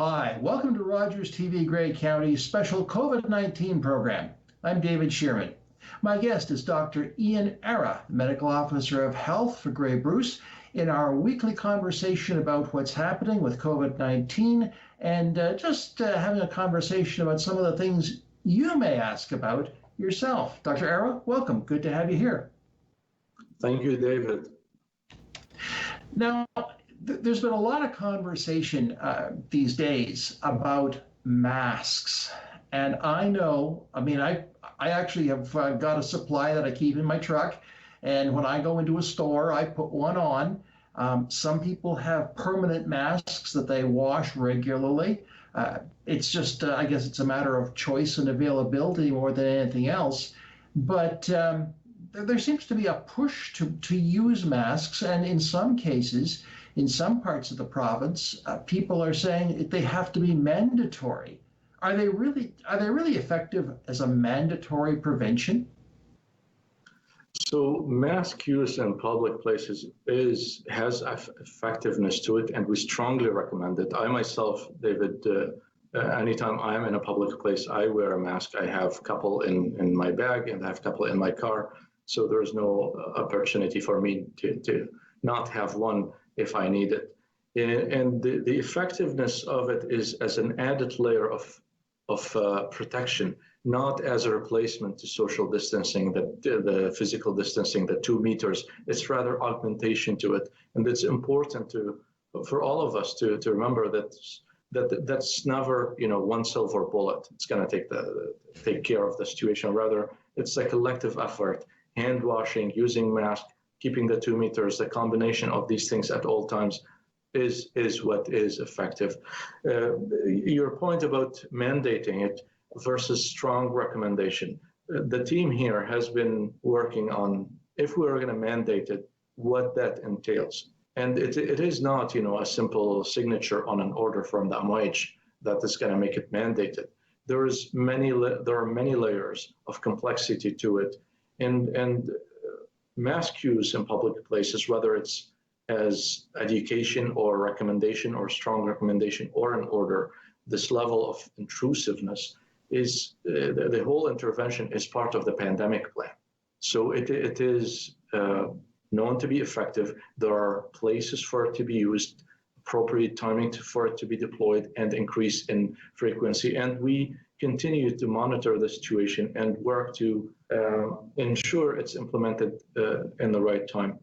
Hi, welcome to Rogers TV Grey County's special COVID-19 program. I'm David Shearman. My guest is Dr. Ian Arra, Medical Officer of Health for Grey Bruce, in our weekly conversation about what's happening with COVID-19 and just having a conversation about some of the things you may ask about yourself. Dr. Arra, welcome. Good to have you here. Thank you, David. Now, there's been a lot of conversation these days about masks. And I actually have got a supply that I keep in my truck. And when I go into a store, I put one on. Some people have permanent masks that they wash regularly. It's just, I guess it's a matter of choice and availability more than anything else. But there seems to be a push to use masks. And in some cases, in some parts of the province, people are saying they have to be mandatory. Are they really effective as a mandatory prevention? So mask use in public places has effectiveness to it, and we strongly recommend it. I myself, David, anytime I am in a public place, I wear a mask. I have a couple in my bag and I have a couple in my car. So there's no opportunity for me to not have one if I need it. And the effectiveness of it is as an added layer of protection, not as a replacement to social distancing, the physical distancing, the 2 meters. It's rather augmentation to it. And it's important for all of us to remember that's never one silver bullet. It's going to take care of the situation. Rather, it's a collective effort. Hand washing, using masks, keeping the 2 meters, the combination of these things at all times is what is effective. Your point about mandating it versus strong recommendation. The team here has been working on, if we're going to mandate it, what that entails. And it is not, a simple signature on an order from the MOH that is going to make it mandated. There are many layers of complexity to it. And mask use in public places, whether it's as education or recommendation or strong recommendation or an order, this level of intrusiveness is the whole intervention is part of the pandemic plan. So it is known to be effective. There are places for it to be used, appropriate timing for it to be deployed, and increase in frequency. And we continue to monitor the situation and work to ensure it's implemented in the right time.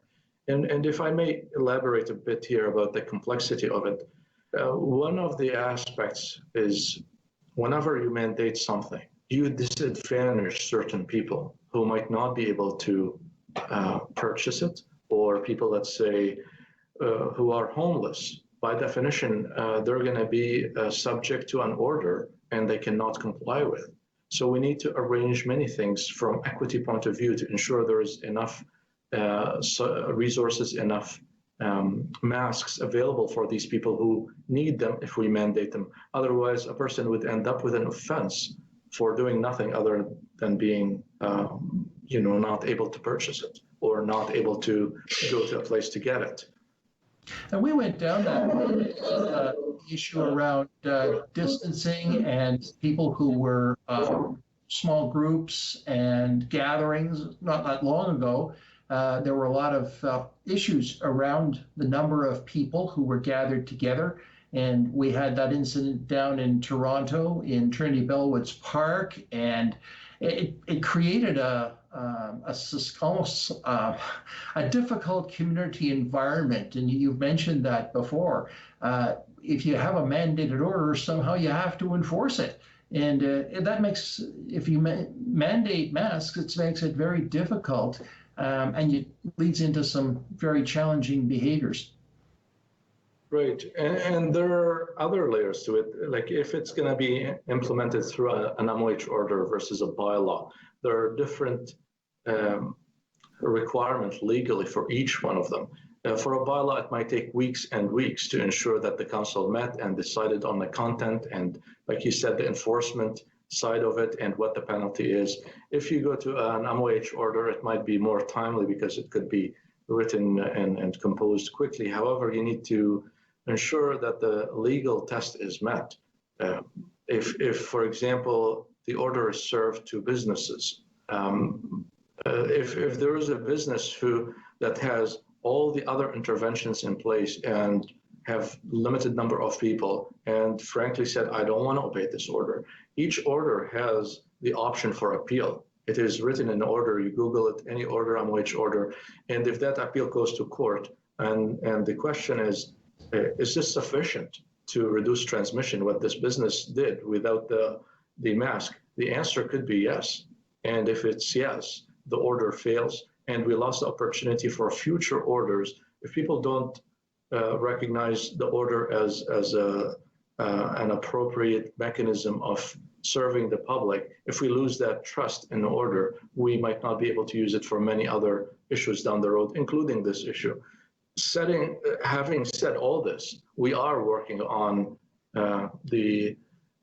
And if I may elaborate a bit here about the complexity of it, one of the aspects is whenever you mandate something, you disadvantage certain people who might not be able to purchase it, or people, let's say, who are homeless. By definition, they're going to be subject to an order and they cannot comply with. So we need to arrange many things from equity point of view to ensure there is enough resources, enough masks available for these people who need them if we mandate them. Otherwise, a person would end up with an offense for doing nothing other than being, not able to purchase it or not able to go to a place to get it. And we went down that issue around distancing and people who were small groups and gatherings not that long ago. There were a lot of issues around the number of people who were gathered together. And we had that incident down in Toronto in Trinity Bellwoods Park, and it created almost a difficult community environment. And you've mentioned that before. If you have a mandated order, somehow you have to enforce it. And that makes, if you mandate masks, it makes it very difficult, and it leads into some very challenging behaviors. Right, and there are other layers to it. Like if it's going to be implemented through an MOH order versus a bylaw, there are different requirements legally for each one of them. For a bylaw, it might take weeks and weeks to ensure that the council met and decided on the content and, like you said, the enforcement side of it and what the penalty is. If you go to an MOH order, it might be more timely because it could be written and composed quickly. However, you need to ensure that the legal test is met. If, for example, the order is served to businesses, if there is a business that has all the other interventions in place and have limited number of people and frankly said, I don't want to obey this order, each order has the option for appeal. It is written in order, you Google it, any order on which order, and if that appeal goes to court, and the question is this sufficient to reduce transmission, what this business did without the mask? The answer could be yes. And if it's yes, the order fails, and we lost the opportunity for future orders. If people don't recognize the order as an appropriate mechanism of serving the public, if we lose that trust in the order, we might not be able to use it for many other issues down the road, including this issue. Having said all this, we are working on the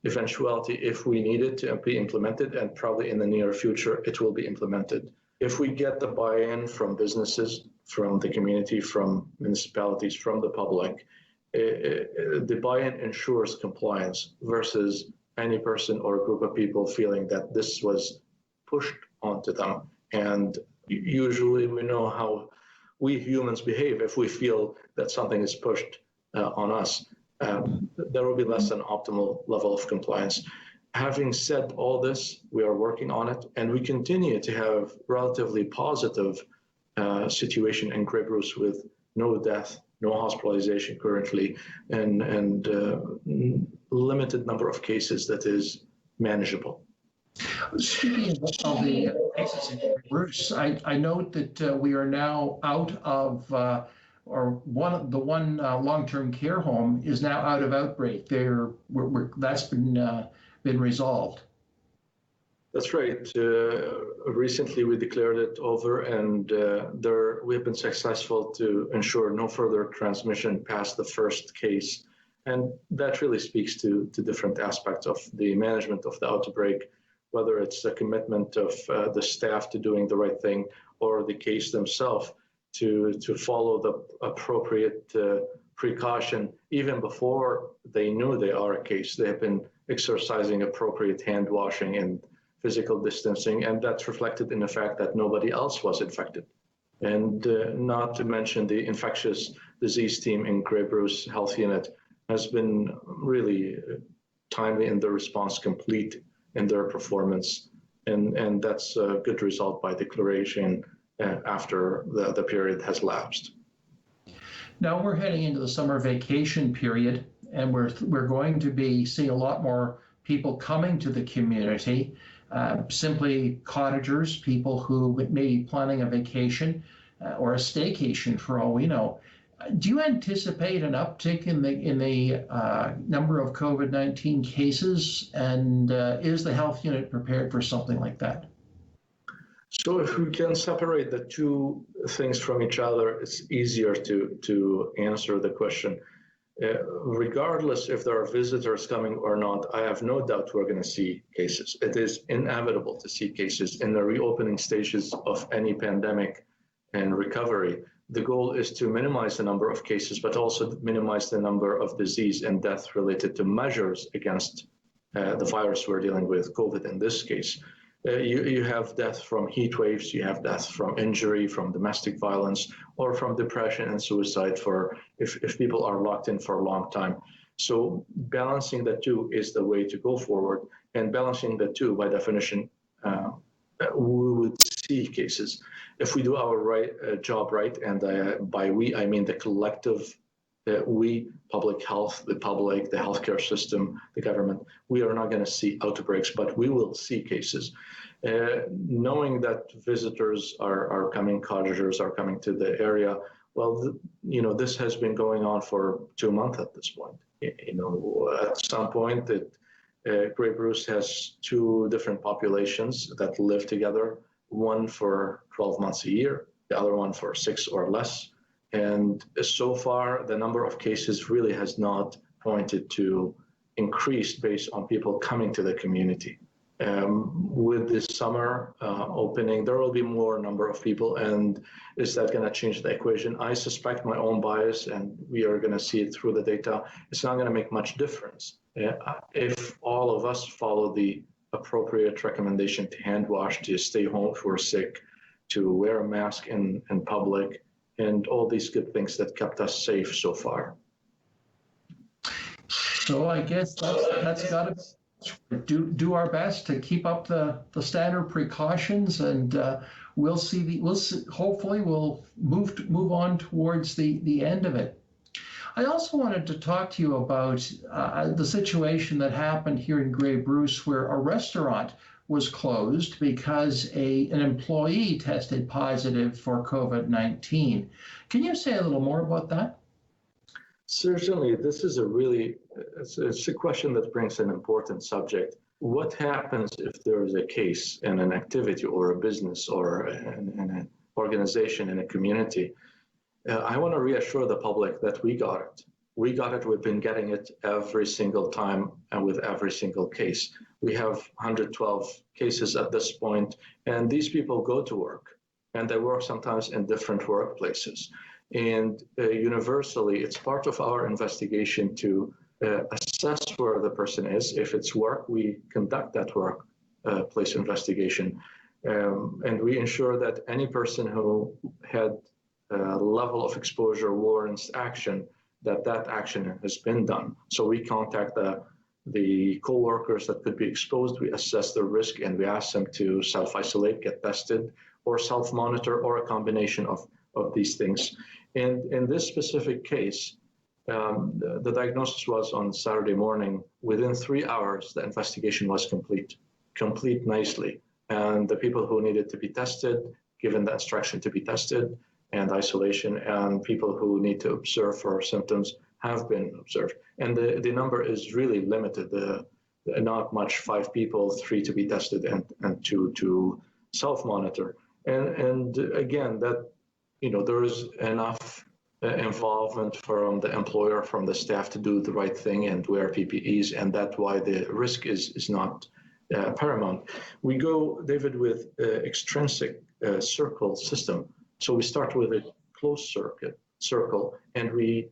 eventuality if we need it to be implemented, and probably in the near future it will be implemented. If we get the buy-in from businesses, from the community, from municipalities, from the public, the buy-in ensures compliance versus any person or group of people feeling that this was pushed onto them. And usually we know how we humans behave. If we feel that something is pushed on us, there will be less than optimal level of compliance. Having said all this, we are working on it, and we continue to have relatively positive situation in Grey Bruce with no death, no hospitalization currently, and limited number of cases that is manageable. Speaking of the cases in Grey Bruce, I note that we are now out of, the one long-term care home is now out of outbreak. That's been resolved. That's right. Recently, we declared it over, and we've been successful to ensure no further transmission past the first case. And that really speaks to different aspects of the management of the outbreak, whether it's the commitment of the staff to doing the right thing or the case themselves to follow the appropriate precaution. Even before they knew they are a case, they have been exercising appropriate hand washing and physical distancing, and that's reflected in the fact that nobody else was infected. And not to mention the infectious disease team in Grey Bruce Health Unit has been really timely in their response, complete in their performance, and that's a good result by declaration after the period has lapsed. Now we're heading into the summer vacation period, and we're going to be seeing a lot more people coming to the community, simply cottagers, people who may be planning a vacation or a staycation for all we know. Do you anticipate an uptick in the number of COVID-19 cases, and is the health unit prepared for something like that? So if we can separate the two things from each other, it's easier to answer the question. Regardless if there are visitors coming or not, I have no doubt we're going to see cases. It is inevitable to see cases in the reopening stages of any pandemic and recovery. The goal is to minimize the number of cases, but also minimize the number of disease and death related to measures against the virus we're dealing with, COVID in this case. You have death from heat waves, you have death from injury, from domestic violence, or from depression and suicide if people are locked in for a long time. So balancing the two is the way to go forward, and balancing the two, by definition, we would see cases. If we do our job right, and by we, I mean the collective, we, public health, the public, the healthcare system, the government, we are not going to see outbreaks, but we will see cases. Knowing that visitors are coming, cottagers are coming to the area, well, this has been going on for 2 months at this point. At some point, Grey Bruce has 2 different populations that live together, one for 12 months a year, the other one for 6 or less. And so far, the number of cases really has not pointed to increase based on people coming to the community. With this summer opening, there will be more number of people, and is that going to change the equation? I suspect my own bias, and we are going to see it through the data. It's not going to make much difference if all of us follow the appropriate recommendation to hand wash, to stay home if we're sick, to wear a mask in public, and all these good things that kept us safe so far. So I guess that's got to do our best to keep up the standard precautions, and we'll see. Hopefully, we'll move on towards the end of it. I also wanted to talk to you about the situation that happened here in Grey Bruce, where a restaurant was closed because an employee tested positive for COVID-19. Can you say a little more about that? Certainly, this is it's a question that brings an important subject. What happens if there is a case in an activity or a business or in an organization in a community? I want to reassure the public that we got it. We got it. We've been getting it every single time and with every single case. We have 112 cases at this point, and these people go to work, and they work sometimes in different workplaces. And universally, it's part of our investigation to assess where the person is. If it's work, we conduct that workplace investigation, and we ensure that any person who had level of exposure warrants action, that action has been done. So we contact the co-workers that could be exposed, we assess the risk, and we ask them to self-isolate, get tested, or self-monitor, or a combination of these things. And in this specific case, the diagnosis was on Saturday morning. Within 3 hours, the investigation was complete nicely. And the people who needed to be tested, given the instruction to be tested, and isolation, and people who need to observe for symptoms have been observed. And the number is really limited. Not much, 5 people, 3 to be tested, and 2 to self-monitor. And again, that there is enough involvement from the employer, from the staff to do the right thing and wear PPEs, and that's why the risk is not paramount. We go, David, with extrinsic circle system. So we start with a closed circle, and we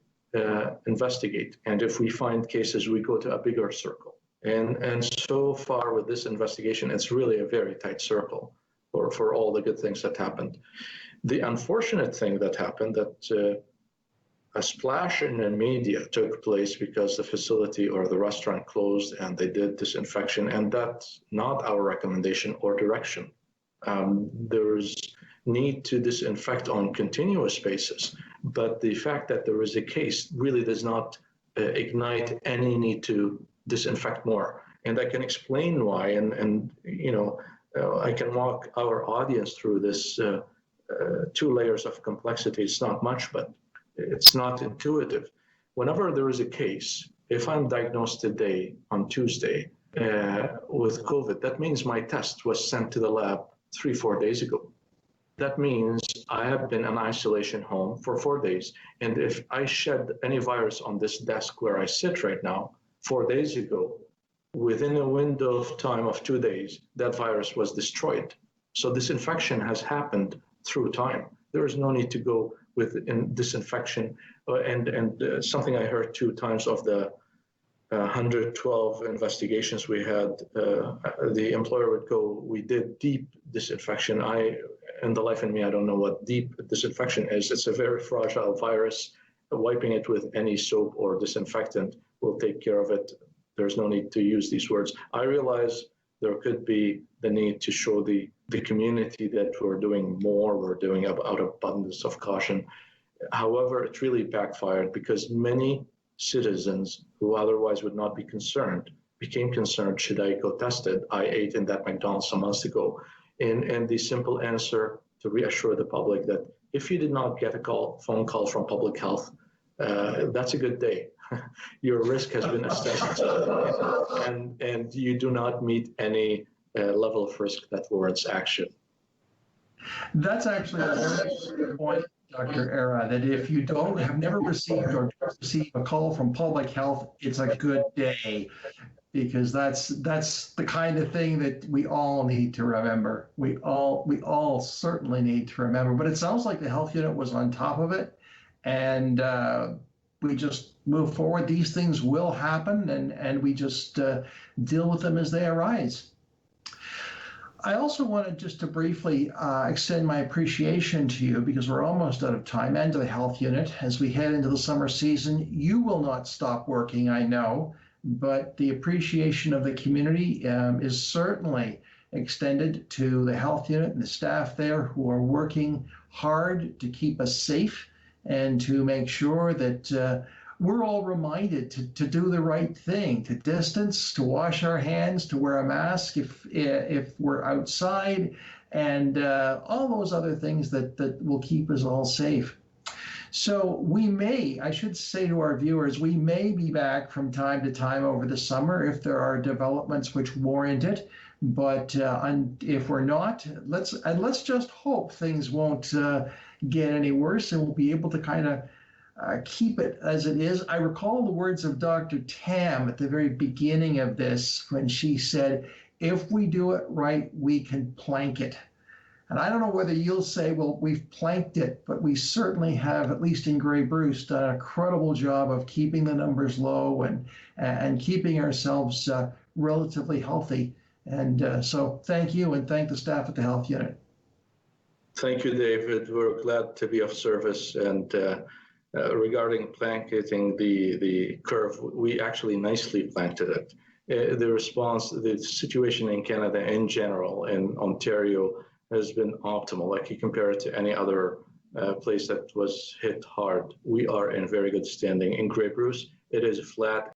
investigate. And if we find cases, we go to a bigger circle. And so far with this investigation, it's really a very tight circle for all the good things that happened. The unfortunate thing that happened, that a splash in the media took place because the facility or the restaurant closed and they did disinfection, and that's not our recommendation or direction. There's need to disinfect on continuous basis, but the fact that there is a case really does not ignite any need to disinfect more. And I can explain why, and I can walk our audience through this 2 layers of complexity. It's not much, but it's not intuitive. Whenever there is a case, if I'm diagnosed today on Tuesday with COVID, that means my test was sent to the lab 3-4 days ago. That means I have been in isolation home for 4 days. And if I shed any virus on this desk where I sit right now, 4 days ago, within a window of time of 2 days, that virus was destroyed. So disinfection has happened through time. There is no need to go with disinfection. And something I heard 2 times of the 112 investigations we had, the employer would go, we did deep disinfection. In the life in me, I don't know what deep disinfection is. It's a very fragile virus. Wiping it with any soap or disinfectant will take care of it. There's no need to use these words. I realize there could be the need to show the community that we're doing more, we're doing out of abundance of caution. However, it really backfired because many citizens who otherwise would not be concerned became concerned. Should I go tested? I ate in that McDonald's some months ago. And the simple answer to reassure the public that if you did not get a phone call from public health, that's a good day. Your risk has been assessed, and you do not meet any level of risk that warrants action. That's actually a very good point, Dr. Arra, that if you have never received or receive a call from public health, it's a good day. because that's the kind of thing that we all need to remember. We all certainly need to remember. But it sounds like the health unit was on top of it, and we just move forward. These things will happen, and we just deal with them as they arise. I also wanted just to briefly extend my appreciation to you, because we're almost out of time, and to the health unit as we head into the summer season. You will not stop working, I know, but the appreciation of the community is certainly extended to the health unit and the staff there who are working hard to keep us safe and to make sure that we're all reminded to do the right thing, to distance, to wash our hands, to wear a mask if we're outside, and all those other things that will keep us all safe. So I should say to our viewers, we may be back from time to time over the summer if there are developments which warrant it. But if we're not, let's just hope things won't get any worse, and we'll be able to kind of keep it as it is. I recall the words of Dr. Tam at the very beginning of this when she said, if we do it right, we can plank it. And I don't know whether you'll say, well, we've planked it, but we certainly have, at least in Grey Bruce, done an incredible job of keeping the numbers low and keeping ourselves relatively healthy. And so thank you, and thank the staff at the health unit. Thank you, David. We're glad to be of service. And regarding planking the curve, we actually nicely planked it. The situation in Canada in general, in Ontario, has been optimal. Like you compare it to any other place that was hit hard, we are in very good standing. In Grey Bruce, it is flat